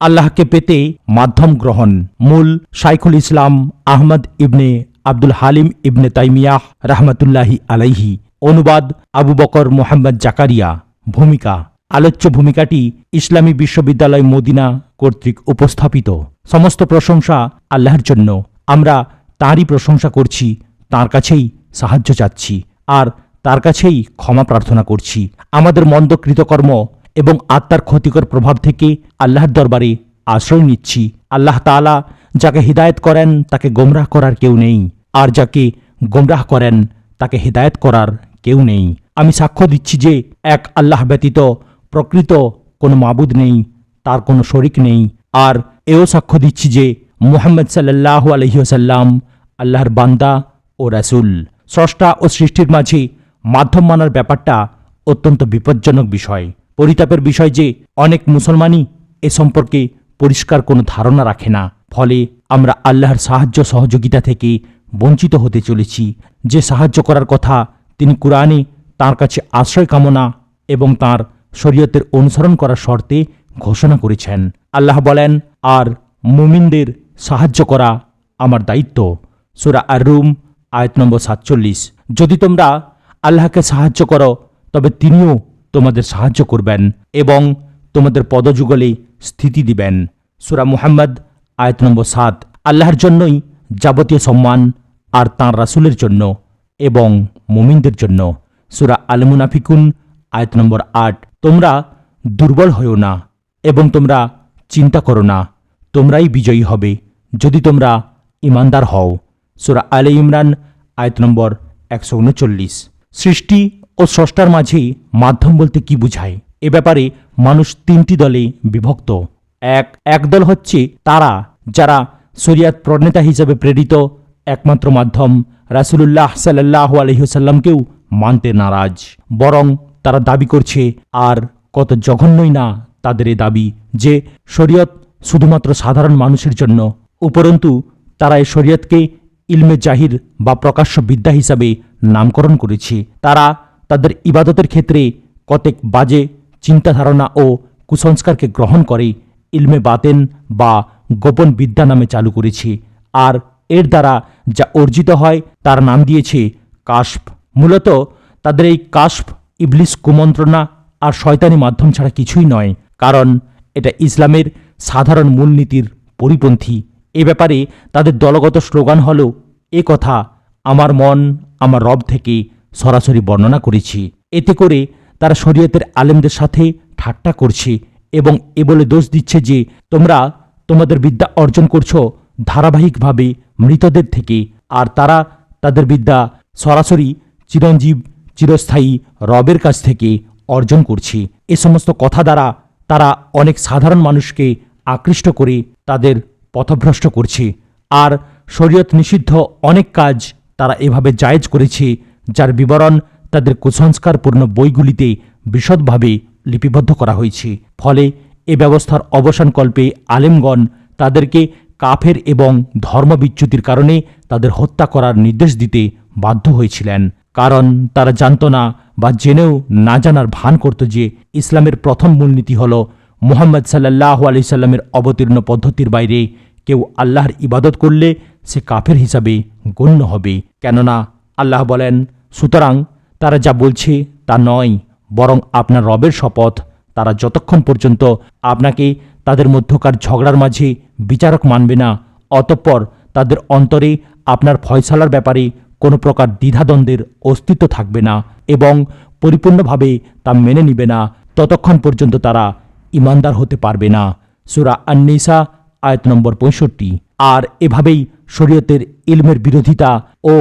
আল্লাহকে পেতে মাধ্যম গ্রহণ। মূল শাইখুল ইসলাম আহমদ ইবনে আব্দুল হালিম ইবনে তাইমিয়াহ রাহমাতুল্লাহি আলাইহি। অনুবাদ আবু বকর মোহাম্মদ জাকারিয়া। ভূমিকা। আলোচ্য ভূমিকাটি ইসলামী বিশ্ববিদ্যালয় মদিনা কর্তৃক উপস্থাপিত। সমস্ত প্রশংসা আল্লাহর জন্য। আমরা তাঁরই প্রশংসা করছি, তাঁর কাছেই সাহায্য চাচ্ছি, আর তার কাছেই ক্ষমা প্রার্থনা করছি। আমাদের মন্দ কৃতকর্ম এবং আত্মার ক্ষতিকর প্রভাব থেকে আল্লাহর দরবারে আশ্রয় নিচ্ছি। আল্লাহ তাআলা যাকে হিদায়েত করেন তাকে গোমরাহ করার কেউ নেই, আর যাকে গোমরাহ করেন তাকে হিদায়েত করার কেউ নেই। আমি সাক্ষ্য দিচ্ছি যে এক আল্লাহ ব্যতীত প্রকৃত কোনো মাবুদ নেই, তার কোনো শরিক নেই। আর এও সাক্ষ্য দিচ্ছি যে মুহাম্মদ সাল্লাল্লাহু আলাইহি ওয়াসাল্লাম আল্লাহর বান্দা ও রাসূল। স্রষ্টা ও সৃষ্টির মাঝে মাধ্যম মানার ব্যাপারটা অত্যন্ত বিপজ্জনক বিষয়। পরিতাপের বিষয় যে অনেক মুসলমানই এ সম্পর্কে পরিষ্কার কোনো ধারণা রাখে না। ফলে আমরা আল্লাহর সাহায্য সহযোগিতা থেকে বঞ্চিত হতে চলেছি। যে সাহায্য করার কথা তিনি কুরআনে তাঁর কাছে আশ্রয় কামনা এবং তাঁর শরীয়তের অনুসরণ করার শর্তে ঘোষণা করেছেন। আল্লাহ বলেন, আর মুমিনদের সাহায্য করা আমার দায়িত্ব। সূরা আর-রুম আয়াত নম্বর 47। যদি তোমরা আল্লাহকে সাহায্য করো তবে তিনিও তোমাদের সাহায্য করবেন এবং তোমাদের পদযুগলে স্থিতি দিবেন। সূরা মুহাম্মদ আয়াত নম্বর 7। আল্লাহর জন্যই যাবতীয় সম্মান, আর তাঁর রাসূলের জন্য এবং মুমিনদের জন্য। সূরা আল মুনাফিকুন আয়াত নম্বর 8। তোমরা দুর্বল হও না এবং তোমরা চিন্তা করো না, তোমরাই বিজয়ী হবে যদি তোমরা ঈমানদার হও। সূরা আলে ইমরান আয়াত নম্বর 139। সৃষ্টি ও স্রষ্টার মাঝে মাধ্যম বলতে কি বুঝায়? এ ব্যাপারে মানুষ তিনটি দলে বিভক্ত। এক দল হচ্ছে তারা যারা শরিয়াত প্রণেতা হিসেবে প্রেরিত একমাত্র মাধ্যম রাসূলুল্লাহ সাল্লাল্লাহু আলাইহি ওয়াসাল্লামকেও মানতে নারাজ, বরং তারা দাবি করছে, আর কত জঘন্যই না তাদের এ দাবি, যে শরিয়ত শুধুমাত্র সাধারণ মানুষের জন্য। উপরন্তু তারা এ শরিয়তকে ইলমে জাহির বা প্রকাশ্য বিদ্যা হিসাবে নামকরণ করেছে। তারা তাদের ইবাদতের ক্ষেত্রে কতেক বাজে চিন্তা ধারণা ও কুসংস্কারকে গ্রহণ করে ইলমে বাতেন বা গোপন বিদ্যা নামে চালু করেছে, আর এর দ্বারা যা অর্জিত হয় তার নাম দিয়েছে কাশফ। মূলত তাদের এই কাশফ ইবলিস কুমন্ত্রণা আর শয়তানি মাধ্যম ছাড়া কিছুই নয়, কারণ এটা ইসলামের সাধারণ মূলনীতির পরিপন্থী। এ ব্যাপারে তাদের দলগত স্লোগান হল, এ কথা আমার মন আমার রব থেকে সরাসরি বর্ণনা করেছি। এতে করে তারা শরীয়তের আলেমদের সাথে ঠাট্টা করছে এবং এ বলে দোষ দিচ্ছে যে তোমরা তোমাদের বিদ্যা অর্জন করছো ধারাবাহিকভাবে মৃতদের থেকে, আর তারা তাদের বিদ্যা সরাসরি চিরঞ্জীব চিরস্থায়ী রবের কাছ থেকে অর্জন করছে। এ সমস্ত কথা দ্বারা তারা অনেক সাধারণ মানুষকে আকৃষ্ট করে তাদের পথভ্রষ্ট করছে, আর শরীয়ত নিষিদ্ধ অনেক কাজ তারা এভাবে জায়েজ করেছে যার বিবরণ তাদের কুসংস্কারপূর্ণ বইগুলিতে বিশদভাবে লিপিবদ্ধ করা হয়েছে। ফলে এ ব্যবস্থার অবসানকল্পে আলেমগণ তাদেরকে কাফের এবং ধর্মবিচ্যুতির কারণে তাদের হত্যা করার নির্দেশ দিতে বাধ্য হয়েছিলেন, কারণ তারা জানত না বা জেনেও না জানার ভান করত যে ইসলামের প্রথম মূলনীতি হল মুহাম্মদ সাল্লাল্লাহু আলাইহি সাল্লামের অবতীর্ণ পদ্ধতির বাইরে কেউ আল্লাহর ইবাদত করলে সে কাফের হিসাবে গণ্য হবে। কেননা আল্লাহ বলেন, সুতরাং তারা যা বলছে তা নয়, বরং আপনার রবের শপথ, তারা যতক্ষণ পর্যন্ত আপনাকে তাদের মধ্যকার ঝগড়ার মাঝে বিচারক মানবে না, অতঃপর তাদের অন্তরে আপনার ফয়সালার ব্যাপারে কোনো প্রকার দ্বিধাদ্বন্দ্বের অস্তিত্ব থাকবে না এবং পরিপূর্ণভাবে তা মেনে নিবে না, ততক্ষণ পর্যন্ত তারা ঈমানদার হতে পারবে না। সূরা আন-নিসা আয়াত নম্বর 65। আর এভাবেই শরীয়তের ইলমের বিরোধিতা ও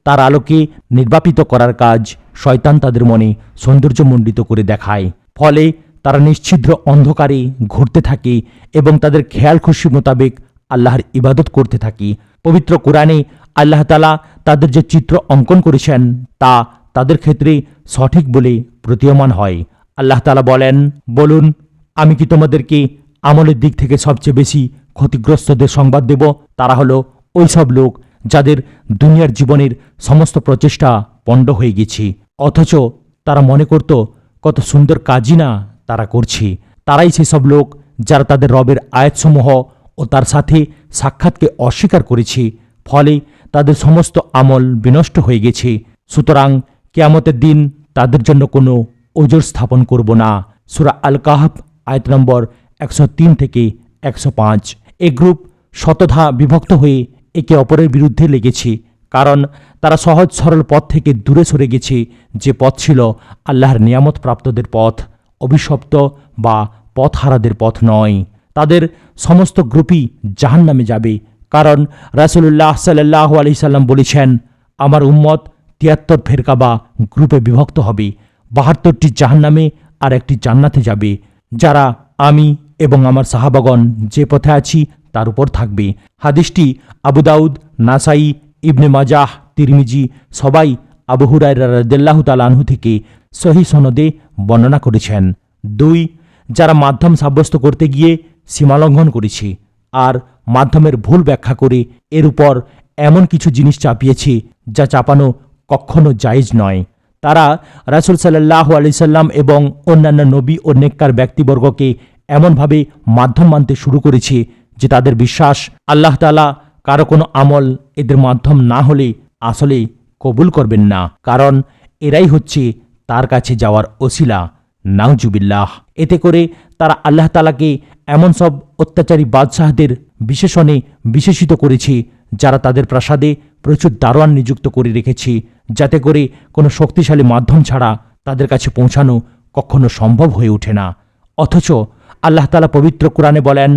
তার আলোকে নির্বাপিত করার কাজ শয়তান তাদের মনে সৌন্দর্যমণ্ডিত করে দেখায়। ফলে তারা নিশ্ছিদ্র অন্ধকারে ঘুরতে থাকে এবং তাদের খেয়াল খুশি মোতাবেক আল্লাহর ইবাদত করতে থাকে। পবিত্র কোরআনে আল্লাহ তাআলা তাদের যে চিত্র অঙ্কন করেছেন তা তাদের ক্ষেত্রে সঠিক বলে প্রতীয়মান হয়। আল্লাহ তাআলা বলেন, বলুন, আমি কি তোমাদেরকে আমলের দিক থেকে সবচেয়ে বেশি ক্ষতিগ্রস্তদের সংবাদ দেব? তারা হলো ওই সব লোক যাদের দুনিয়ার জীবনের সমস্ত প্রচেষ্টা পণ্ড হয়ে গেছে, অথচ তারা মনে করত কত সুন্দর কাজই না তারা করছে। তারাই সেসব লোক যারা তাদের রবের আয়াতসমূহ ও তার সাথে সাক্ষাৎকে অস্বীকার করেছে, ফলে তাদের সমস্ত আমল বিনষ্ট হয়ে গেছে। সুতরাং কিয়ামতের দিন তাদের জন্য কোনো ওজর স্থাপন করব না। সূরা আল কাহফ আয়াত নম্বর 103 থেকে 105। এই গ্রুপ শতধা বিভক্ত হয়ে একে অপরের বিরুদ্ধে লেগেছে, কারণ তারা সহজ সরল পথ থেকে দূরে সরে গেছে, যে পথ ছিল আল্লাহর নিয়ামত প্রাপ্তদের পথ, অভিশপ্ত বা পথহারাদের পথ নয়। তাদের সমস্ত গ্রুপই জাহান্নামে যাবে, কারণ রাসূলুল্লাহ সাল্লাল্লাহু আলাইহি সাল্লাম বলেছেন, আমার উম্মত 73 ফেরকা বা গ্রুপে বিভক্ত হবে, 72টি জাহান্নামে আর একটি জান্নাতে যাবে, যারা আমি এবং আমার সাহাবাগণ যে পথে আছি তার উপর থাকবে। হাদিসটি আবু দাউদ, নাসাই, ইবনে মাজাহ, তিরমিজি সবাই আবু হুরায়রা রাদিয়াল্লাহু তাআলা আনহু থেকে সহিহ সনদে বর্ণনা করেছেন। 2. যারা মাধ্যম সাব্যস্ত করতে গিয়ে সীমালঙ্ঘন করেছে আর মাধ্যমের ভুল ব্যাখ্যা করে এর উপর এমন কিছু জিনিস চাপিয়েছে যা চাপানো কখনো জায়েজ নয়। তারা রাসূল সাল্লাল্লাহু আলাইহি সাল্লাম এবং অন্যান্য নবী ও নেককার ব্যক্তিবর্গকে এমনভাবে মাধ্যম মানতে শুরু করেছে যে তাদের বিশ্বাস আল্লাহ তাআলা কারো কোনো আমল এদের মাধ্যম না হলে আসলে কবুল করবেন না, কারণ এরাই হচ্ছে তার কাছে যাওয়ার ওসিলা। নাউজুবিল্লাহ। এতে করে তারা আল্লাহ তাআলাকে এমন সব অত্যাচারী বাদশাহদের বিশেষণে বিশেষিত করেছে যারা তাদের প্রাসাদে প্রচুর দারোয়ান নিযুক্ত করে রেখেছে, যাতে করে কোনো শক্তিশালী মাধ্যম ছাড়া তাদের কাছে পৌঁছানো কখনো সম্ভব হয়ে ওঠে না। অথচ আল্লাহ তাআলা পবিত্র কোরআনে বলেন,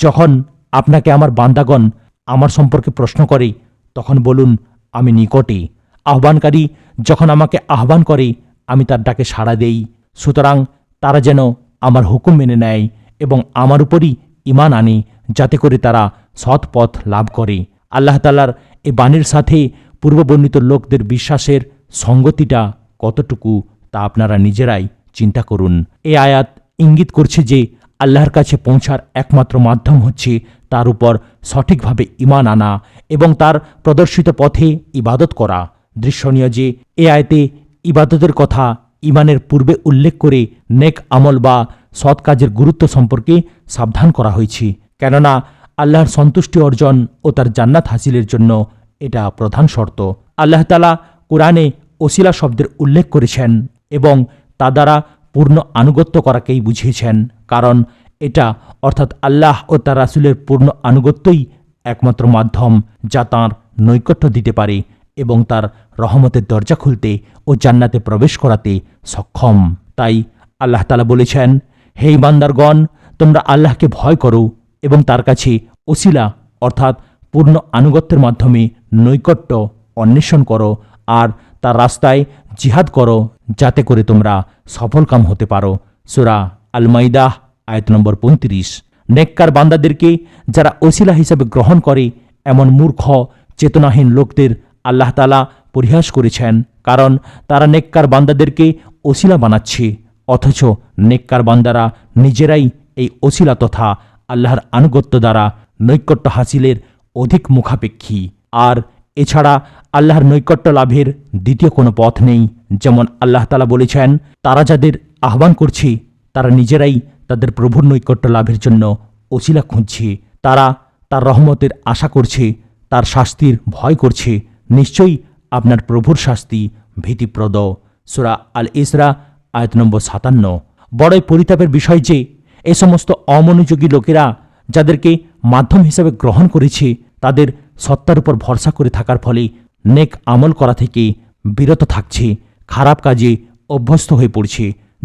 যখন আপনাকে আমার বান্দাগণ আমার সম্পর্কে প্রশ্ন করে তখন বলুন আমি নিকটে। আহ্বানকারী যখন আমাকে আহ্বান করে আমি তার ডাকে সাড়া দেই। সুতরাং তারা যেন আমার হুকুম মেনে নেয় এবং আমার উপরই ঈমান আনে, যাতে করে তারা সৎ পথ লাভ করে। আল্লাহ তাআলার এই বাণীর সাথে পূর্ববর্ণিত লোকদের বিশ্বাসের সঙ্গতিটা কতটুকু তা আপনারা নিজেরাই চিন্তা করুন। এই আয়াত ইঙ্গিত করছে যে আল্লাহর কাছে পৌঁছার একমাত্র মাধ্যম হচ্ছে তার উপর সঠিকভাবে ঈমান আনা এবং তার প্রদর্শিত পথে ইবাদত করা। দৃশ্যনীয় যে এ আয়াতে ইবাদতের কথা ঈমানের পূর্বে উল্লেখ করে নেক আমল বা সৎ কাজের গুরুত্ব সম্পর্কে সাবধান করা হয়েছে, কেননা আল্লাহর সন্তুষ্টি অর্জন ও তার জান্নাত হাসিলের জন্য এটা প্রধান শর্ত। আল্লাহ তাআলা কোরআনে ওসিলা শব্দের উল্লেখ করেছেন এবং তা দ্বারা পূর্ণ আনুগত্য করাকেই বুঝিয়েছেন, কারণ এটা অর্থাৎ আল্লাহ ও তার রাসূলের পূর্ণ আনুগত্যই একমাত্র মাধ্যম যা তাঁর নৈকট্য দিতে পারে এবং তার রহমতের দরজা খুলতে ও জান্নাতে প্রবেশ করাতে সক্ষম। তাই আল্লাহ তাআলা বলেছেন, হে ঈমানদারগণ, তোমরা আল্লাহকে ভয় করো এবং তার কাছে ওসিলা অর্থাৎ পূর্ণ আনুগত্যের মাধ্যমে নৈকট্য অন্বেষণ করো আর তার রাস্তায় জিহাদ করো, যাতে করে তোমরা সফলকাম হতে পারো। সূরা আল মাইদাহ আয়াত নম্বর 35। নেককার বান্দাদেরকে যারা ওসিলা হিসেবে গ্রহণ করে এমন মূর্খ চেতনাহীন লোকদের আল্লাহ তাআলা পরিহাস করেছেন, কারণ তারা নেককার বান্দাদেরকে ওসিলা বানাচ্ছে, অথচ নেককার বান্দারা নিজেরাই এই ওসিলা তথা আল্লাহর আনুগত্য দ্বারা নৈকট্য হাসিলের অধিক মুখাপেক্ষী। আর এছাড়া আল্লাহর নৈকট্য লাভের দ্বিতীয় কোনো পথ নেই। যেমন আল্লাহ তাআলা বলেছেন, তারা যাদের আহ্বান করছে তারা নিজেরাই তাদের প্রভুর নৈকট্য লাভের জন্য ওসিলা খুঁজছে, তারা তার রহমতের আশা করছে, তার শাস্তির ভয় করছে। নিশ্চয়ই আপনার প্রভুর শাস্তি ভীতিপ্রদ। সূরা আল ইসরা আয়াত নম্বর 57। বড়ই পরিতাপের বিষয় যে এ সমস্ত অমনোযোগী লোকেরা যাদেরকে মাধ্যম হিসেবে গ্রহণ করেছে তাদের সত্তার উপর ভরসা করে থাকার ফলে নেক আমল করা থেকে বিরত থাকছে, খারাপ কাজে অভ্যস্ত হয়ে পড়ছে,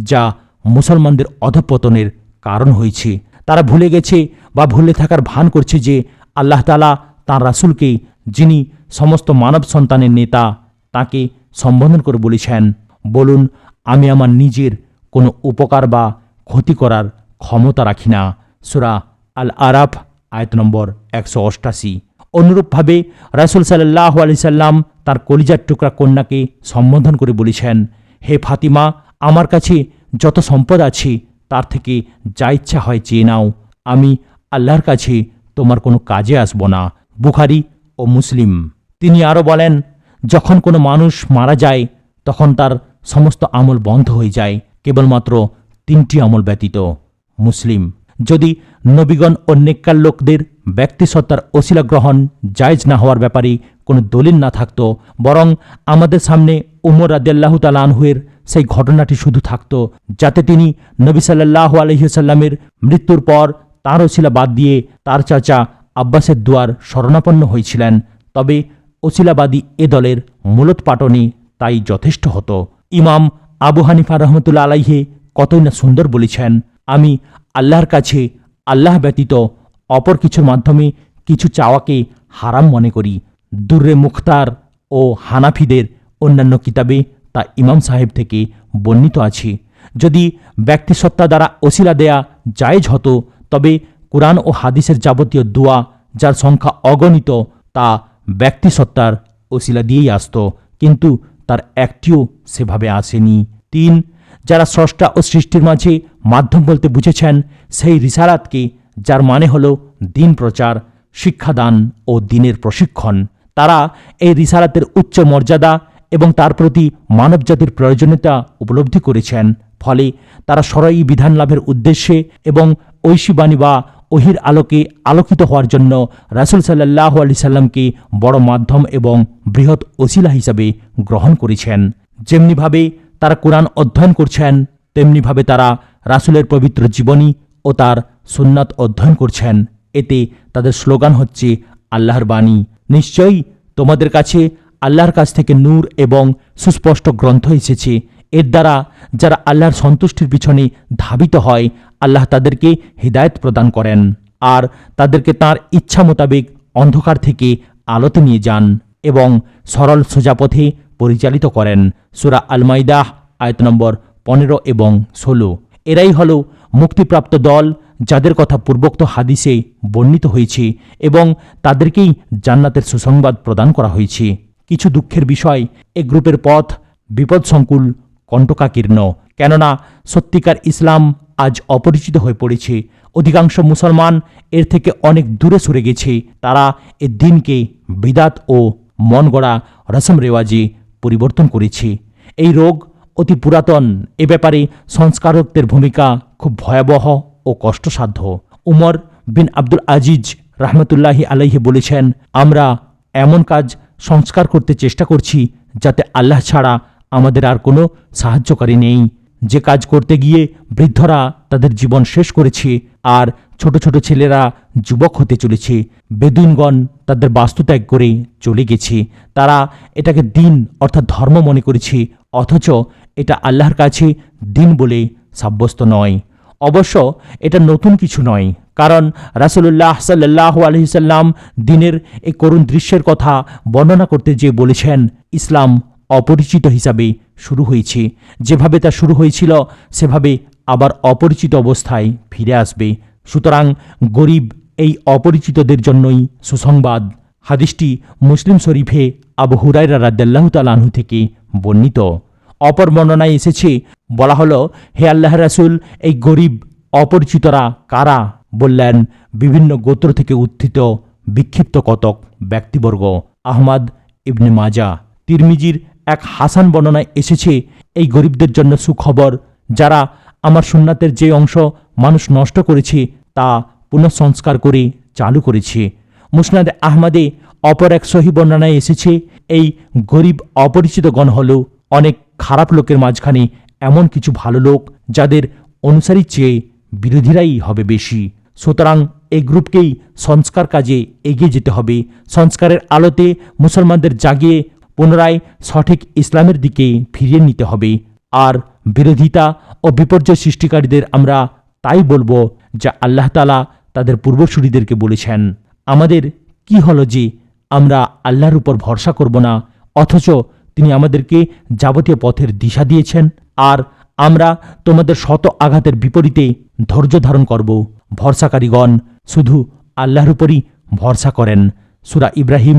যা মুসলমানদের অধঃপতনের কারণ হয়েছে। তারা ভুলে গেছে বা ভুলে থাকার ভান করছে যে আল্লাহ তাআলা তাঁর রাসূলকে, যিনি সমস্ত মানব সন্তানের নেতা, তাকে সম্বোধন করে বলেছেন, বলুন আমি আমার নিজের কোনো উপকার বা ক্ষতি করার ক্ষমতা রাখি না। সূরা আল আরাফ আয়াত নম্বর 188। অনুরূপভাবে রাসূল সাল্লাল্লাহু আলাইহি সাল্লাম তার কলিজার টুকরা কন্যাকে সম্বোধন করে বলেছেন, হে ফাতিমা, আমার কাছে যত সম্পদ আছে তার থেকে যা ইচ্ছা হয় চেয়ে নাও, আমি আল্লাহর কাছে তোমার কোনো কাজে আসব না। বুখারী ও মুসলিম। তিনি আরও বলেন, যখন কোনো মানুষ মারা যায় তখন তার সমস্ত আমল বন্ধ হয়ে যায় কেবলমাত্র 3টি আমল ব্যতীত। মুসলিম। যদি নবীগণ ও নেককার লোকদের ব্যক্তিসত্তার ওসিলা গ্রহণ জায়েজ না হওয়ার ব্যাপারে কোনো দলিল না থাকত, বরং আমাদের সামনে উমর রাদিয়াল্লাহু তাআলা আনহুয়ের সেই ঘটনাটি শুধু থাকত, যাতে তিনি নবী সাল্লাল্লাহু আলাইহি ওয়াসাল্লামের মৃত্যুর পর তাঁর ওসিলা বাদ দিয়ে তার চাচা আব্বাসের দুয়ার শরণাপন্ন হয়েছিলেন, তবে ওসিলাবাদী এ দলের মূলোৎপাটনে তাই যথেষ্ট হতো। ইমাম আবু হানিফা রহমতুল্লাহ আলাইহি কতই না সুন্দর বলেছেন, আমি আল্লাহর কাছে আল্লাহ ব্যতীত অপর কিছুর মাধ্যমে কিছু চাওয়াকে হারাম মনে করি। দুর্রে মুখতার ও হানাফিদের অন্যান্য কিতাবে তা ইমাম সাহেব থেকে বর্ণিত আছে। যদি ব্যক্তিসত্তা দ্বারা ওসিলা দেয়া জায়েজ হতো, তবে কুরআন ও হাদিসের যাবতীয় দোয়া যার সংখ্যা অগণিত তা ব্যক্তিসত্তার ওসিলা দিয়েই আসত, কিন্তু তার একটিও সেভাবে আসেনি। ৩. যারা স্রষ্টা ও সৃষ্টির মাঝে মাধ্যম বলতে বুঝেছেন সেই রিসালাতকে, যার মানে হল দ্বীন প্রচার, শিক্ষাদান ও দ্বীনের প্রশিক্ষণ, তারা এই রিসালাতের উচ্চ মর্যাদা এবং তার প্রতি মানবজাতির প্রয়োজনীয়তা উপলব্ধি করেছেন। ফলে তারা শরঈ বিধান লাভের উদ্দেশ্যে এবং ঐশী বাণী বা ওহির আলোকে আলোকিত হওয়ার জন্য রাসূল সাল্লাল্লাহু আলাইহি সাল্লামকে বড় মাধ্যম এবং বৃহৎ ওসিলা হিসাবে গ্রহণ করেছেন। যেমনিভাবে তারা কোরআন অধ্যয়ন করছেন, তেমনিভাবে তারা রাসূলের পবিত্র জীবনী ও তার সুন্নাত অধ্যয়ন করছেন। এতে তাদের স্লোগান হচ্ছে আল্লাহর বাণী। নিশ্চয়ই তোমাদের কাছে আল্লাহর কাছ থেকে নূর এবং সুস্পষ্ট গ্রন্থ এসেছে। এর দ্বারা যারা আল্লাহর সন্তুষ্টির পিছনে ধাবিত হয়, আল্লাহ তাদেরকে হিদায়াত প্রদান করেন আর তাদেরকে তাঁর ইচ্ছা মোতাবেক অন্ধকার থেকে আলোতে নিয়ে যান এবং সরল সোজা পথে পরিচালিত করেন। সূরা আল মাইদাহ আয়াত নম্বর 15 এবং 16। এরাই হল মুক্তিপ্রাপ্ত দল, যাদের কথা পূর্বোক্ত হাদিসে বর্ণিত হয়েছে এবং তাদেরকেই জান্নাতের সুসংবাদ প্রদান করা হয়েছে। কিছু দুঃখের বিষয়, এ গ্রুপের পথ বিপদসংকুল, কণ্টকাকীর্ণ, কেননা সত্যিকার ইসলাম আজ অপরিচিত হয়ে পড়েছে। অধিকাংশ মুসলমান এর থেকে অনেক দূরে সরে গেছে। তারা এ দিনকে বিদাত ও মন গড়া রসম রেওয়াজে পরিবর্তন করেছে। এই রোগ অতি পুরাতন। এ ব্যাপারে সংস্কারকদের ভূমিকা খুব ভয়াবহ ও কষ্টসাধ্য। উমর বিন আব্দুল আজিজ রহমতুল্লাহি আলাইহি বলেছেন, আমরা এমন কাজ সংস্কার করতে চেষ্টা করছি যাতে আল্লাহ ছাড়া আমাদের আর কোনো সাহায্যকারী নেই। যে কাজ করতে গিয়ে বৃদ্ধরা তাদের জীবন শেষ করেছে আর ছোট ছোট ছেলেরা যুবক হতে চলেছে। বেদুইনগণ তাদের বাস্তুত্যাগ করে চলে গেছে। তারা এটাকে দ্বীন অর্থাৎ ধর্ম মনে করেছে, অথচ এটা আল্লাহর কাছে দ্বীন বলে সাব্যস্ত নয়। অবশ্য এটা নতুন কিছু নয়, কারণ রাসূলুল্লাহ সাল্লাল্লাহু আলাইহি সাল্লাম দ্বীনের এই করুণ দৃশ্যের কথা বর্ণনা করতে যেয়ে বলেছেন, ইসলাম অপরিচিত হিসাবে শুরু হয়েছে। যেভাবে তা শুরু হয়েছিল সেভাবে আবার অপরিচিত অবস্থায় ফিরে আসবে। সুতরাং গরিব এই অপরিচিতদের জন্যই সুসংবাদ। হাদিসটি মুসলিম শরীফে আবু হুরায়রা রাদিয়াল্লাহু তাআলা আনহু থেকে বর্ণিত। অপর বর্ণনায় এসেছে, বলা হলো, হে আল্লাহর রাসূল, এই গরিব অপরিচিতরা কারা? বললেন, বিভিন্ন গোত্র থেকে উত্থিত বিক্ষিপ্ত কতক ব্যক্তিবর্গ। আহমদ ইবনে মাজা। তিরমিজির এক হাসান বর্ণনায় এসেছে, এই গরিবদের জন্য সুখবর, যারা আমার সুন্নাতের যে অংশ মানুষ নষ্ট করেছে তা পুনঃসংস্কার করে চালু করেছে। মুসনাদে আহমদে অপর এক সহিহ বর্ণনায় এসেছে, এই গরিব অপরিচিতগণ হল অনেক খারাপ লোকের মাঝখানে এমন কিছু ভালো লোক যাদের অনুসারীর চেয়ে বিরোধীরাই হবে বেশি। সুতরাং এই গ্রুপকেই সংস্কার কাজে এগিয়ে যেতে হবে। সংস্কারের আলোতে মুসলমানদের জাগিয়ে পুনরায় সঠিক ইসলামের দিকে ফিরিয়ে নিতে হবে। আর বিরোধিতা ও বিপর্যয় সৃষ্টিকারীদের আমরা তাই বলবো যা আল্লাহ তাআলা তাদের পূর্বসূরীদেরকে বলেছেন। আমাদের কি হলো যে আমরা আল্লাহর উপর ভরসা করব না, অথচ তিনি আমাদেরকে যাবতীয় পথের দিশা দিয়েছেন, আর আমরা তোমাদের শত আঘাতের বিপরীতে ধৈর্য ধারণ করব। ভরসাকারীগণ শুধু আল্লাহর উপরই ভরসা করেন। সূরা ইব্রাহিম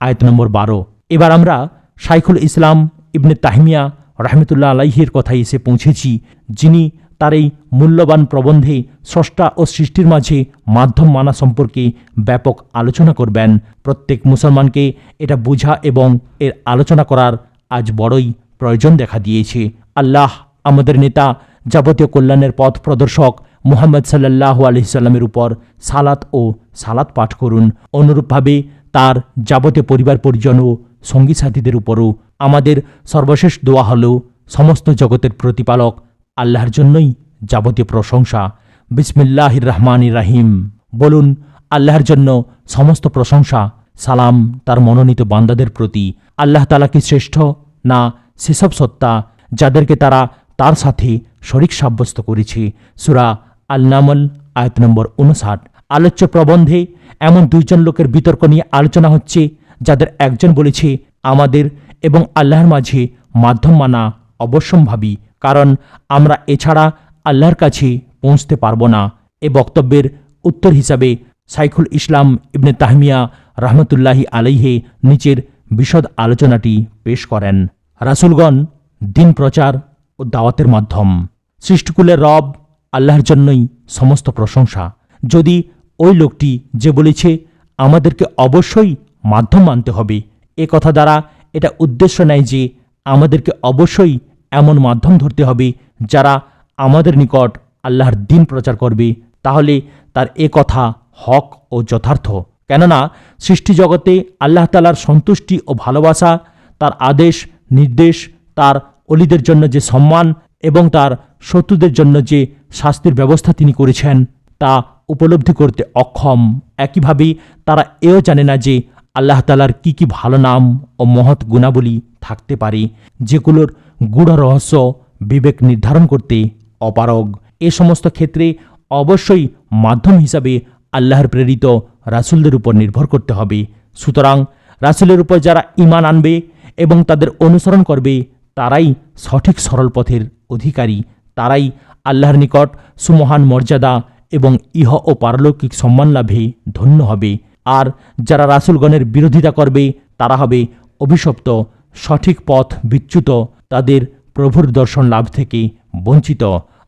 আয়াত নম্বর 12। এবার আমরা শাইখুল ইসলাম ইবনে তাইমিয়া রাহমাতুল্লাহ আলাইহির কথায় এসে পৌঁছেছি, যিনি তার এই মূল্যবান প্রবন্ধে স্রষ্টা ও সৃষ্টির মাঝে মাধ্যম মানা সম্পর্কে ব্যাপক আলোচনা করবেন। প্রত্যেক মুসলমানকে এটা বোঝা এবং এর আলোচনা করার আজ বড়ই প্রয়োজন দেখা দিয়েছে। আল্লাহ আমাদের নেতা, যাবতীয় কল্যাণের পথ প্রদর্শক মুহাম্মদ সাল্লাল্লাহু আলাইহি সাল্লামের উপর সালাত ও সালাত পাঠ করুন। অনুরূপভাবে তার যাবতীয় পরিবার পরিজন ও সঙ্গী সাথীদের উপরও আমাদের সর্বশেষ দোয়া হল, সমস্ত জগতের প্রতিপালক আল্লাহর জন্যই যাবতীয় প্রশংসা। বিসমিল্লাহির রহমানির রাহিম। বলুন, আল্লাহর জন্য সমস্ত প্রশংসা। সালাম তার মনোনীত বান্দাদের প্রতি। আল্লাহ তাআলা কি শ্রেষ্ঠ না সেসব সত্তা যাদেরকে তারা তার সাথে শরীক সাব্যস্ত করেছে। সূরা আল-নামল আয়াত নম্বর 59। আলোচ্য প্রবন্ধে এমন দুইজন লোকের বিতর্ক নিয়ে আলোচনা হচ্ছে, যাদের একজন বলেছে আমাদের এবং আল্লাহর মাঝে মাধ্যম মানা অবশ্যম্ভাবী, কারণ আমরা এছাড়া আল্লাহর কাছে পৌঁছতে পারব না। এ বক্তব্যের উত্তর হিসাবে শাইখুল ইসলাম ইবনে তাহমিয়া রহমতুল্লাহি আলাইহে নিচের বিশদ আলোচনাটি পেশ করেন। রাসূলগণ দিন প্রচার ও দাওয়াতের মাধ্যম। সৃষ্টিকুলের রব আল্লাহর জন্যই সমস্ত প্রশংসা। যদি ওই লোকটি যে বলেছে আমাদেরকে অবশ্যই মাধ্যম মানতে হবে, এ কথা দ্বারা এটা উদ্দেশ্য নেয় যে আমাদেরকে অবশ্যই এমন মাধ্যম ধরতে হবে যারা আমাদের নিকট আল্লাহর দিন প্রচার করবে, তাহলে তার এ কথা হক ও যথার্থ। কেননা সৃষ্টি জগতে আল্লাহ তাআলার সন্তুষ্টি ও ভালোবাসা, তার আদেশ নির্দেশ, তার অলিদের জন্য যে সম্মান এবং তার শত্রুদের জন্য যে শাস্তির ব্যবস্থা তিনি করেছেন তা উপলব্ধি করতে অক্ষম। একইভাবে তারা এও জানে না যে আল্লাহ তাআলার কি কি ভালো নাম ও মহৎ গুণাবলী থাকতে পারে, যেগুলোর গূঢ় রহস্য বিবেক নির্ধারণ করতে অপারগ। এ সমস্ত ক্ষেত্রে অবশ্যই মাধ্যম হিসাবে আল্লাহর প্রেরিত রাসূলদের উপর নির্ভর করতে হবে। সুতরাং রাসূলের উপর যারা ঈমান আনবে এবং তাদের অনুসরণ করবে, তারাই সঠিক সরল পথের অধিকারী, তারাই আল্লাহর নিকট সুমহান মর্যাদা এবং ইহ ও পারলৌকিক সম্মান লাভে ধন্য হবে। আর যারা রাসূলগণের বিরোধিতা করবে, তারা হবে অভিশপ্ত, সঠিক পথ বিচ্যুত, তাদের প্রভুর দর্শন লাভ থেকে বঞ্চিত।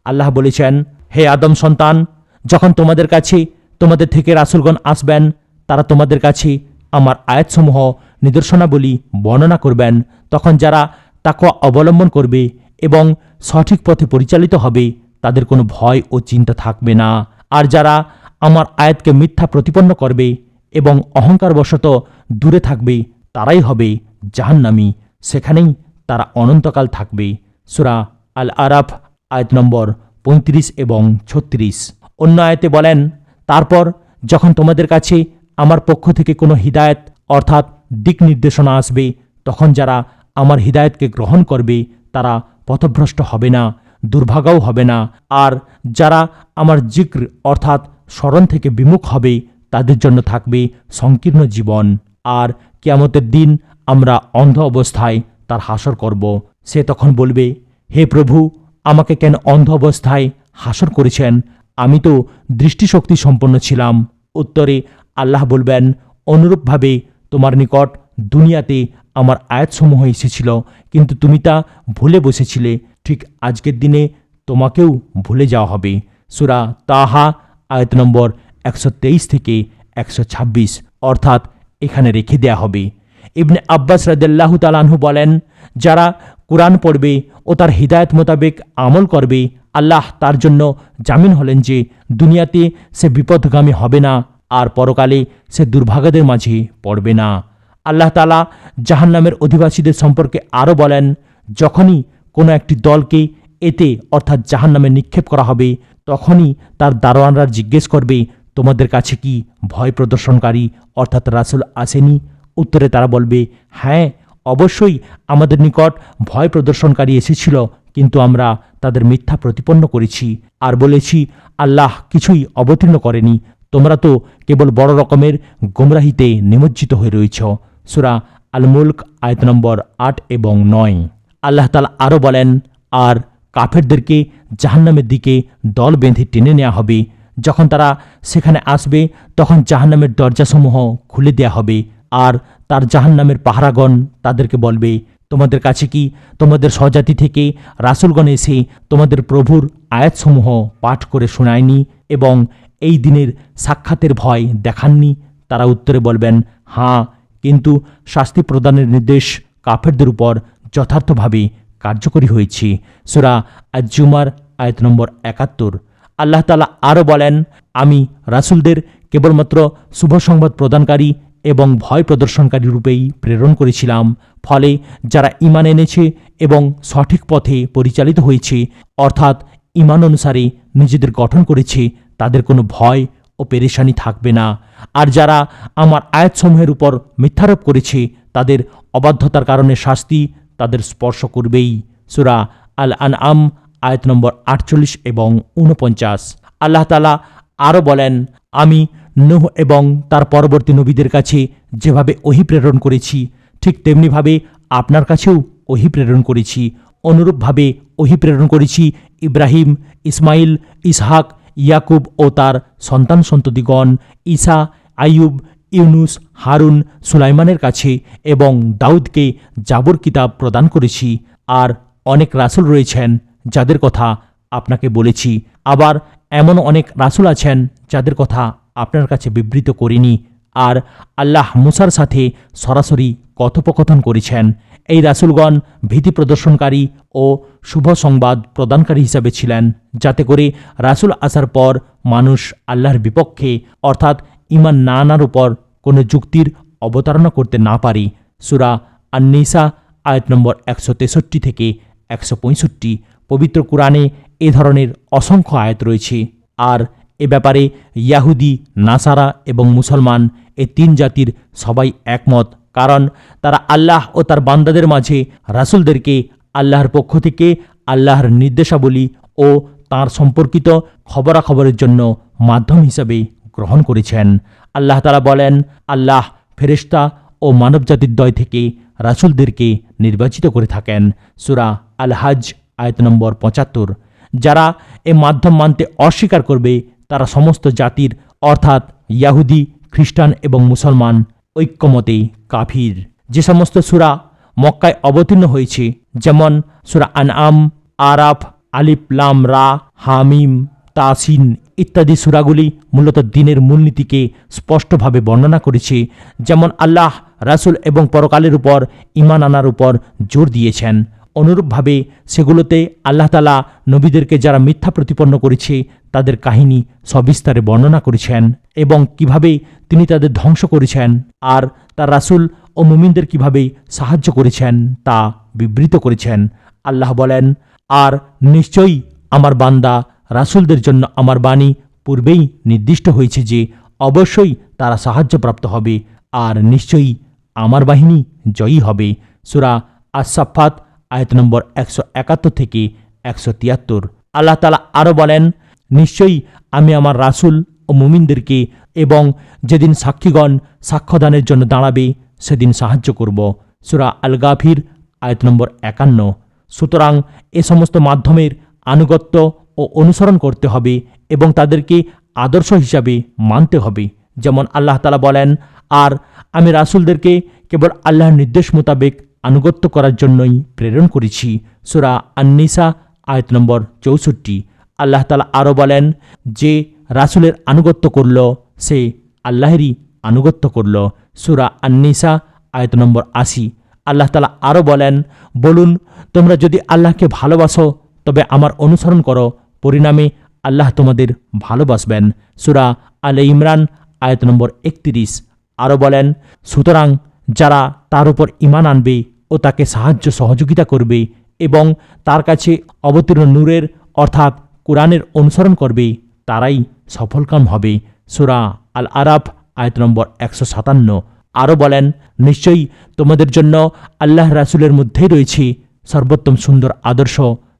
আল্লাহ বলেছেন, হে আদম সন্তান, যখন তোমাদের কাছে তোমাদের থেকে রাসূলগণ আসবেন, তারা তোমাদের কাছে আমার আয়াতসমূহ নিদর্শনাবলী বর্ণনা করবেন, তখন যারা তাকওয়া অবলম্বন করবে এবং সঠিক পথে পরিচালিত হবে, তাদের কোনো ভয় ও চিন্তা থাকবে না। আর যারা আমার আয়াতকে মিথ্যা প্রতিপন্ন করবে এবং অহংকারবশত দূরে থাকবে, তারাই হবে জাহান্নামী, সেখানেই তারা অনন্তকাল থাকবে। সূরা আল আরাফ আয়াত নম্বর 35 এবং 36। অন্য আয়াতে বলেন, তারপর যখন তোমাদের কাছে আমার পক্ষ থেকে কোনো হিদায়াত অর্থাৎ দিক নির্দেশনা আসবে, তখন যারা আমার হিদায়াতকে গ্রহণ করবে তারা পথভ্রষ্ট হবে না, দুর্ভাগাও হবে না। আর যারা আমার জিক্র অর্থাৎ স্মরণ থেকে বিমুখ হবে, তাদের জন্য থাকবে সংকীর্ণ জীবন। আর কিয়ামতের দিন আমরা অন্ধ অবস্থায় তার হাসর করব। সে তখন বলবে, হে প্রভু, আমাকে কেন অন্ধ অবস্থায় হাসর করেছেন? আমি তো দৃষ্টিশক্তি সম্পন্ন ছিলাম। উত্তরে আল্লাহ বলবেন, অনুরূপভাবে তোমার নিকট দুনিয়াতে আমার আয়াতসমূহ এসেছিল, কিন্তু তুমি তা ভুলে বসেছিলে। ঠিক আজকের দিনে তোমাকেও ভুলে যাওয়া হবে। সূরা তাহা আয়াত নম্বর 123 থেকে 126, অর্থাৎ এখানে রেখে দেয়া হবে। ইবনে আব্বাস রাদিয়াল্লাহু তাআলা আনহু বলেন, যারা কুরআন পড়বে ও তার হিদায়াত মোতাবেক আমল করবে, আল্লাহ তার জন্য জামিন হলেন যে দুনিয়াতে সে বিপদগামী হবে না আর পরকালে সে দুর্ভাগাদের মাঝে পড়বে না। আল্লাহ তাআলা জাহান্নামের অধিবাসীদের সম্পর্কে আরও বলেন, যখনই কোনো একটি দলকে এতে অর্থাৎ জাহান্নামে নিক্ষেপ করা হবে, তখনই তার দারোয়ানরা জিজ্ঞেস করবে, তোমাদের কাছে কি ভয় প্রদর্শনকারী অর্থাৎ রাসূল আসেনি? উত্তরে তারা বলবে, হ্যাঁ, অবশ্যই আমাদের নিকট ভয় প্রদর্শনকারী এসেছিল, কিন্তু আমরা তাদের মিথ্যা প্রতিপন্ন করেছি আর বলেছি আল্লাহ কিছুই অবতীর্ণ করেনি। তোমরা তো কেবল বড় রকমের গোমরাহিতে নিমজ্জিত হয়ে রয়েছ। সূরা আল মুলক আয়াত নম্বর 8 এবং 9। আল্লাহ তাআলা আরও বলেন, আর কাফেরদেরকে জাহান্নামের দিকে দল বেঁধে টেনে নেওয়া হবে। যখন তারা সেখানে আসবে, তখন জাহান্নামের দরজাসমূহ খুলে দেয়া হবে, আর তার জাহান্নামের পাহারাগণ তাদেরকে বলবে, তোমাদের কাছে কি তোমাদের স্বজাতি থেকে রাসূলগণ এসে তোমাদের প্রভুর আয়াতসমূহ পাঠ করে শোনায়নি এবং এই দিনের সাক্ষাতের ভয় দেখাননি? তারা উত্তরে বলবেন, হ্যাঁ, কিন্তু শাস্তি প্রদানের নির্দেশ কাফেরদের উপর যথার্থভাবে কার্যকরী হয়েছে। সূরা আজ-জুমার আয়াত নম্বর 71। আল্লাহ তাআলা আরও বলেন, আমি রাসূলদের কেবলমাত্র শুভ সংবাদ প্রদানকারী এবং ভয় প্রদর্শনকারী রূপেই প্রেরণ করেছিলাম। ফলে যারা ঈমান এনেছে এবং সঠিক পথে পরিচালিত হয়েছে, অর্থাৎ ঈমান অনুসারে নিজেদের গঠন করেছে, তাদের কোনো ভয় ও পেরেশানি থাকবে না। আর যারা আমার আয়াতসমূহের উপর মিথ্যারোপ করেছে, তাদের অবাধ্যতার কারণে শাস্তি তাদের স্পর্শ করবেই। সূরা আল আনআম আয়াত নম্বর 48 এবং 49। আল্লাহ তাআলা আরও বলেন, আমি নূহ এবং তার পরবর্তী নবীদের কাছে যেভাবে ওহী প্রেরণ করেছি, ঠিক তেমনিভাবে আপনার কাছেও ওহী প্রেরণ করেছি। অনুরূপভাবে ওহী প্রেরণ করেছি ইব্রাহিম, ইসমাইল, ইসহাক, ইয়াকুব ও তার সন্তান সন্ততিগণ, ঈসা, আইয়ুব, ইউনুস, হারুন, সুলাইমানের কাছে এবং দাউদকে জাবর কিতাব প্রদান করেছি। আর অনেক রাসূল রয়েছেন যাদের কথা আপনাকে বলেছি। আবার এমন অনেক রাসূল আছেন যাদের কথা আপনার কাছে বিবৃত করিনি। আর আল্লাহ মুসার সাথে সরাসরি কথোপকথন করেছেন। এই রাসূলগণ ভীতি প্রদর্শনকারী ও শুভ সংবাদ প্রদানকারী হিসাবে ছিলেন, যাতে করে রাসূল আসার পর মানুষ আল্লাহর বিপক্ষে অর্থাৎ ঈমান না আনার উপর কোনো যুক্তির অবতারণা করতে না পারে। সূরা আন-নিসা আয়াত নম্বর 163 থেকে 165। পবিত্র কুরআনে এ ধরনের অসংখ্য আয়াত রয়েছে। আর এ ব্যাপারে ইয়াহুদি, নাসারা এবং মুসলমান এই তিন জাতির সবাই একমত, কারণ তারা আল্লাহ ও তার বান্দাদের মাঝে রাসূলদেরকে আল্লাহর পক্ষ থেকে আল্লাহর নির্দেশাবলী ও তাঁর সম্পর্কিত খবরাখবরের জন্য মাধ্যম হিসাবে গ্রহণ করেছেন। আল্লাহ তাআলা বলেন, আল্লাহ ফেরেশতা ও মানবজাতির দয় থেকে রাসূলদেরকে নির্বাচিত করে থাকেন। সূরা আল হজ আয়াত নম্বর 75। যারা এ মাধ্যম মানতে অস্বীকার করবে, তারা সমস্ত জাতির অর্থাৎ ইয়াহুদি, খ্রিস্টান এবং মুসলমান ঐক্যমতে কাফির। যে সমস্ত সূরা মক্কায় অবতীর্ণ হয়েছে, যেমন সূরা আনআম, আরাফ, আলিফ লাম রা, হামিম, তাসিন ইত্যাদি সূরাগুলি মূলত দ্বীনের মূলনীতিকে স্পষ্টভাবে বর্ণনা করেছে। যেমন আল্লাহ রাসূল এবং পরকালের উপর ঈমান আনার উপর জোর দিয়েছেন, অনুরূপভাবে সেগুলোতে আল্লাহ তাআলা নবীদেরকে যারা মিথ্যা প্রতিপন্ন করেছে তাদের কাহিনী সবিস্তারে বর্ণনা করেছেন এবং কিভাবে তিনি তাদের ধ্বংস করেছেন আর তার রাসূল ও মুমিনদের কিভাবে সাহায্য করেছেন তা বিবৃত করেছেন। আল্লাহ বলেন, আর নিশ্চয়ই আমার বান্দা রাসূলদের জন্য আমার বাণী পূর্বেই নির্দিষ্ট হয়েছে যে অবশ্যই তারা সাহায্যপ্রাপ্ত হবে, আর নিশ্চয়ই আমার বাহিনী জয়ী হবে। সূরা আস-সাফফাত আয়াত নম্বর 171 থেকে 173। আল্লাহ তাআলা আরও বলেন, নিশ্চয়ই আমি আমার রাসূল ও মুমিনদেরকে এবং যেদিন সাক্ষীগণ সাক্ষ্যদানের জন্য দাঁড়াবে সেদিন সাহায্য করব। সূরা আল গাফির আয়াত নম্বর 51। সুতরাং এ সমস্ত মাধ্যমের আনুগত্য ও অনুসরণ করতে হবে এবং তাদেরকে আদর্শ হিসাবে মানতে হবে। যেমন আল্লাহ তাআলা বলেন, আর আমি রাসূলদেরকে কেবল আল্লাহর নির্দেশ মোতাবেক আনুগত্য করার জন্যই প্রেরণ করেছি। সূরা আন-নিসা আয়াত নম্বর 64। আল্লাহ তাআলা আরও বলেন, যে রাসূলের আনুগত্য করল সে আল্লাহেরই আনুগত্য করল। সূরা আন-নিসা আয়াত নম্বর 80। আল্লাহ তাআলা আরও বলেন, বলুন তোমরা যদি আল্লাহকে ভালোবাসো তবে আমার অনুসরণ করো, পরিণামে আল্লাহ তোমাদের ভালোবাসবেন। সূরা আলে ইমরান আয়াত নম্বর 31। আরও বলেন, সুতরাং যারা তার উপর ঈমান আনবে ও তাকে সাহায্য সহযোগিতা করবে এবং তার কাছে অবতীর্ণ নূরের অর্থাৎ কুরআনের অনুসরণ করবে, তারাই সফলকাম হবে। সূরা আল আরাফ আয়াত নম্বর 157। আরও বলেন, নিশ্চয়ই তোমাদের জন্য আল্লাহ রাসূলের মধ্যেই রয়েছে সর্বোত্তম সুন্দর আদর্শ,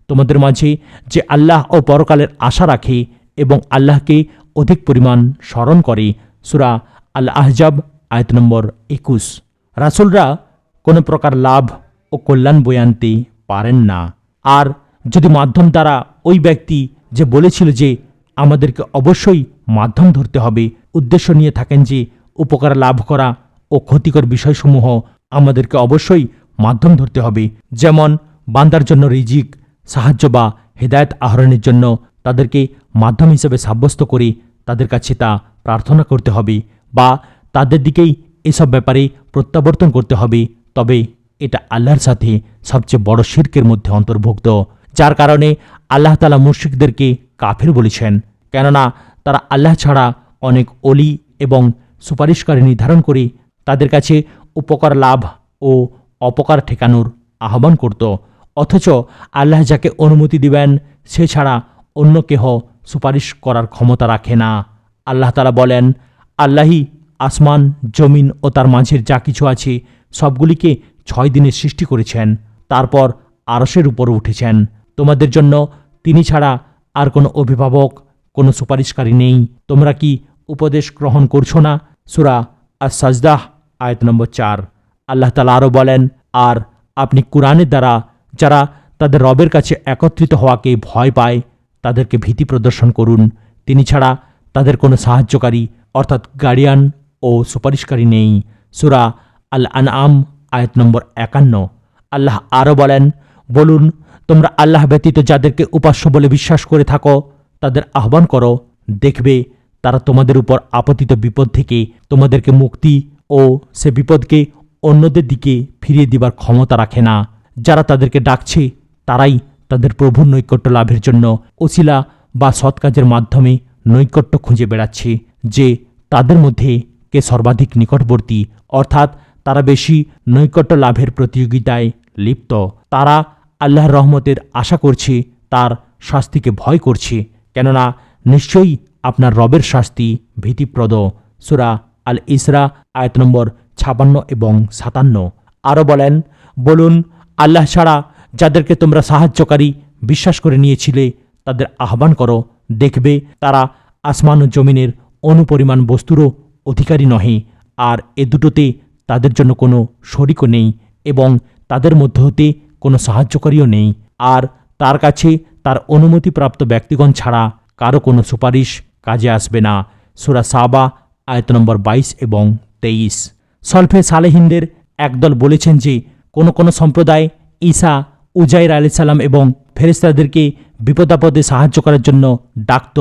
তোমাদের মাঝে যে আল্লাহ ও পরকালের আশা রাখে এবং আল্লাহকে অধিক পরিমাণ স্মরণ করে। সূরা আল আহজাব আয়াত নম্বর 21। রাসূলরা কোনো প্রকার লাভ ও কল্যাণ বয়ে আনতে পারেন না। আর যদি মাধ্যম দ্বারা ওই ব্যক্তি যে বলেছিল যে আমাদেরকে অবশ্যই মাধ্যম ধরতে হবে, উদ্দেশ্য নিয়ে থাকেন যে উপকার লাভ করা ও ক্ষতিকর বিষয়সমূহ আমাদেরকে অবশ্যই মাধ্যম ধরতে হবে, যেমন বান্দার জন্য রিজিক, সাহায্য বা হেদায়েত আহরণের জন্য তাদেরকে মাধ্যম হিসেবে সাব্যস্ত করে তাদের কাছে তা প্রার্থনা করতে হবে বা তাদের দিকেই এসব ব্যাপারে প্রত্যাবর্তন করতে হবে, তবে এটা আল্লাহর সাথে সবচেয়ে বড় শিরকের মধ্যে অন্তর্ভুক্ত, যার কারণে আল্লাহ তাআলা মুশরিকদেরকে কাফির বলেছেন, কেননা তারা আল্লাহ ছাড়া অনেক অলি এবং সুপারিশকারী নির্ধারণ করে তাদের কাছে উপকার লাভ ও অপকার ঠেকানোর আহ্বান করত। অথচ আল্লাহ যাকে অনুমতি দিবেন সে ছাড়া অন্য কেহ সুপারিশ করার ক্ষমতা রাখে না। আল্লাহ তাআলা বলেন, আল্লাহই আসমান, জমিন ও তার মাঝের যা কিছু আছে সবগুলিকে 6 দিনে সৃষ্টি করেছেন, তারপর আরশের উপর উঠেছেন। তোমাদের জন্য তিনি ছাড়া আর কোনো অভিভাবক, কোনো সুপারিশকারী নেই। তোমরা কি উপদেশ গ্রহণ করছো না? সূরা আস-সাজদাহ আয়াত নম্বর 4। আল্লাহ তাআলা আরও বলেন, আর আপনি কুরআনের দ্বারা যারা তাদের রবের কাছে একত্রিত হওয়াকে ভয় পায় তাদেরকে ভীতি প্রদর্শন করুন। তিনি ছাড়া তাদের কোনো সাহায্যকারী অর্থাৎ গার্ডিয়ান ও সুপারিশকারী নেই। সূরা আল আনআম আয়াত নম্বর 51। আল্লাহ আরও বলেন, বলুন, তোমরা আল্লাহ ব্যতীত যাদেরকে উপাস্য বলে বিশ্বাস করে থাকো তাদের আহ্বান করো, দেখবে তারা তোমাদের উপর আপতিত বিপদ থেকে তোমাদেরকে মুক্তি ও সে বিপদকে অন্যদের দিকে ফিরিয়ে দিবার ক্ষমতা রাখে না। যারা তাদেরকে ডাকছে তারাই তাদের প্রভুর নৈকট্য লাভের জন্য ওসিলা বা সৎ কাজের মাধ্যমে নৈকট্য খুঁজে বেড়াচ্ছে, যে তাদের মধ্যে কে সর্বাধিক নিকটবর্তী, অর্থাৎ তারা বেশি নৈকট্য লাভের প্রতিযোগিতায় লিপ্ত। তারা আল্লাহর রহমতের আশা করছে, তার শাস্তিকে ভয় করছে, কেননা নিশ্চয়ই আপনার রবের শাস্তি ভীতিপ্রদ। সূরা আল ইসরা আয়াত নম্বর 56 এবং 57। আরও বলেন, বলুন, আল্লাহ ছাড়া যাদেরকে তোমরা সাহায্যকারী বিশ্বাস করে নিয়েছিলে তাদের আহ্বান করো, দেখবে তারা আসমান ও জমিনের অনুপরিমাণ বস্তুরও অধিকারী নহে, আর এ দুটোতে তাদের জন্য কোনো শরিকও নেই এবং তাদের মধ্য হতে কোনো সাহায্যকারীও নেই, আর তার কাছে তার অনুমতিপ্রাপ্ত ব্যক্তিগণ ছাড়া কারো কোনো সুপারিশ কাজে আসবে না। সূরা সাবা আয়াত নম্বর 22 এবং 23। সলফে সালেহিনদের একদল বলেছেন যে কোনো সম্প্রদায় ঈসা, উজাইর আলাইহিস সালাম এবং ফেরেশতাদেরকে বিপদাপদে সাহায্য করার জন্য ডাকত।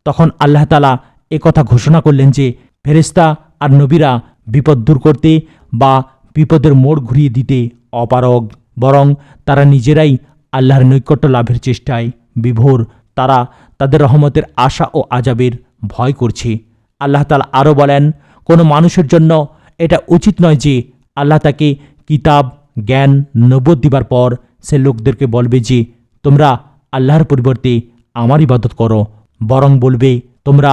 তখন আল্লাহ তাআলা একথা ঘোষণা করলেন যে ফেরেশতা আর নবীরা বিপদ দূর করতে বা বিপদের মোড় ঘুরিয়ে দিতে অপারগ, বরং তারা নিজেরাই আল্লাহর নৈকট্য লাভের চেষ্টায় বিভোর। তারা তাদের রহমতের আশা ও আযাবের ভয় করছে। আল্লাহ তাআলা আরও বলেন, কোনো মানুষের জন্য এটা উচিত নয় যে আল্লাহ তাকে কিতাব, জ্ঞান, নবুয়ত দিবার পর সে লোকদেরকে বলবে যে তোমরা আল্লাহর পরিবর্তে আমার ইবাদত করো, বরং বলবে তোমরা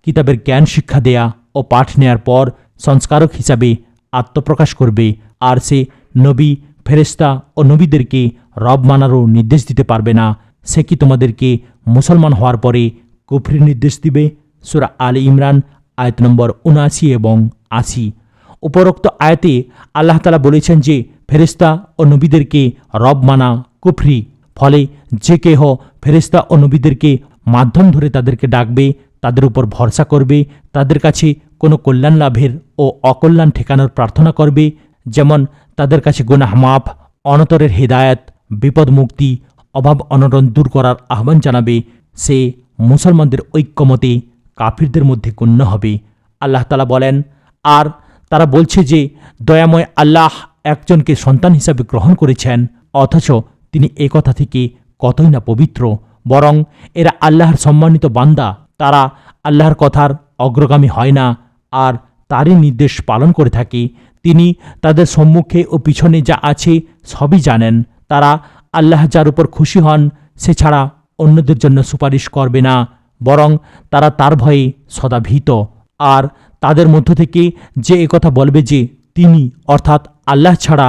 কিতাবের জ্ঞান শিক্ষা দেয়া ও পাঠ নেয়ার পর সংস্কারক হিসাবে আত্মপ্রকাশ করবে, আর সে নবী, ফেরেশতা ও নবীদেরকে রব মানারও নির্দেশ দিতে পারবে না। সে কি তোমাদেরকে মুসলমান হওয়ার পরে কুফরির নির্দেশ দিবে? সূরা আলে ইমরান আয়াত নম্বর 79 এবং 80। উপরোক্ত আয়াতে আল্লাহ তাআলা বলেছেন যে ফেরেশতা ও নবীদেরকে রব মানা কুফরি। ফলে যে কেহ ফেরেশতা ও নবীদেরকে মাধ্যম ধরে তাদেরকে ডাকবে, তাদের উপর ভরসা করবে, তাদের কাছে কোনো কল্যাণ লাভের ও অকল্যাণ ঠেকানোর প্রার্থনা করবে, যেমন তাদের কাছে গুনাহ মাফ, অনন্তরের হেদায়েত, বিপদ মুক্তি, অভাব অনটন দূর করার আহ্বান জানাবে, সে মুসলমানদের ঐক্যমতে কাফিরদের মধ্যে গণ্য হবে। আল্লাহ তাআলা বলেন, আর তারা বলছে যে দয়াময় আল্লাহ একজনকে সন্তান হিসাবে গ্রহণ করেছেন, অথচ তিনি এ কথা থেকে কতই না পবিত্র। বরং এরা আল্লাহর সম্মানিত বান্দা, তারা আল্লাহর কথার অগ্রগামী হয় না আর তারই নির্দেশ পালন করে থাকে। তিনি তাদের সম্মুখে ও পিছনে যা আছে সবই জানেন। তারা আল্লাহ যার উপর খুশি হন সে ছাড়া অন্যদের জন্য সুপারিশ করবে না, বরং তারা তার ভয়ে সদা ভীত। আর তাদের মধ্য থেকে যে একথা বলবে যে তিনি অর্থাৎ আল্লাহ ছাড়া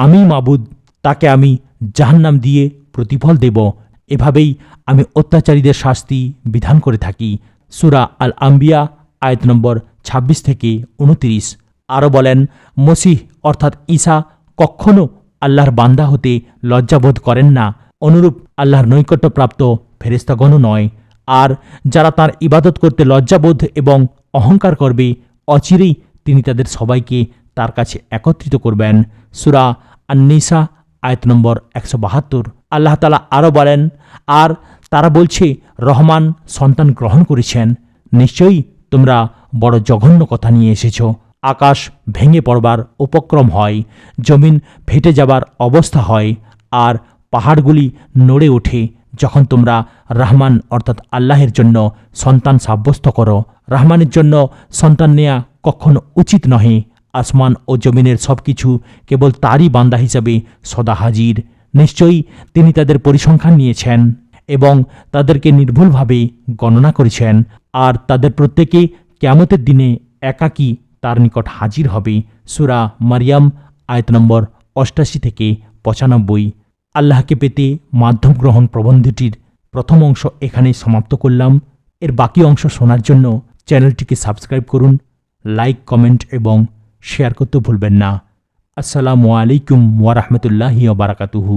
আমি মাবুদ, তাকে আমি জাহান্নাম দিয়ে প্রতিফল দেব। এভাবেই আমি অত্যাচারীদের শাস্তি বিধান করে থাকি। সূরা আল আম্বিয়া আয়াত নম্বর 26 থেকে 29। আরও বলেন, মসিহ অর্থাৎ ঈসা কখনো আল্লাহর বান্দা হতে লজ্জাবোধ করেন না, অনুরূপ আল্লাহর নৈকট্যপ্রাপ্ত ফেরেশতাগণও নয়। আর যারা তাঁর ইবাদত করতে লজ্জাবোধ এবং অহংকার করবে, অচিরেই তিনি তাদের সবাইকে তার কাছে একত্রিত করবেন। সূরা আন-নিসা আয়াত নম্বর 172। আল্লাহ তাআলা আরও বলেন, আর তারা বলছে রহমান সন্তান গ্রহণ করেছেন। নিশ্চয়ই তোমরা বড় জঘন্য কথা নিয়ে এসেছ। আকাশ ভেঙে পড়বার উপক্রম হয়, জমিন ফেটে যাবার অবস্থা হয়, আর পাহাড়গুলি নড়ে ওঠে, যখন তোমরা রহমান অর্থাৎ আল্লাহের জন্য সন্তান সাব্যস্ত করো। রহমানের জন্য সন্তান নেয়া কখনো উচিত নহে। আসমান ও জমিনের সব কিছু কেবল তারই বান্দা হিসাবে সদা হাজির। নিশ্চয়ই তিনি তাদের পরিসংখ্যান নিয়েছেন এবং তাদেরকে নির্ভুলভাবে গণনা করেছেন, আর তাদের প্রত্যেকে কিয়ামতের দিনে একাকী তার নিকট হাজির হবে। সূরা মারিয়াম আয়াত নম্বর 88 থেকে 95। আল্লাহকে পেতে মাধ্যম গ্রহণ প্রবন্ধটির প্রথম অংশ এখানেই সমাপ্ত করলাম। এর বাকি অংশ শোনার জন্য চ্যানেলটিকে সাবস্ক্রাইব করুন, লাইক, কমেন্ট এবং শেয়ার করতে ভুলবেন না। আসসালামু আলাইকুম ওয়া রাহমাতুল্লাহি ওয়া বারাকাতুহু।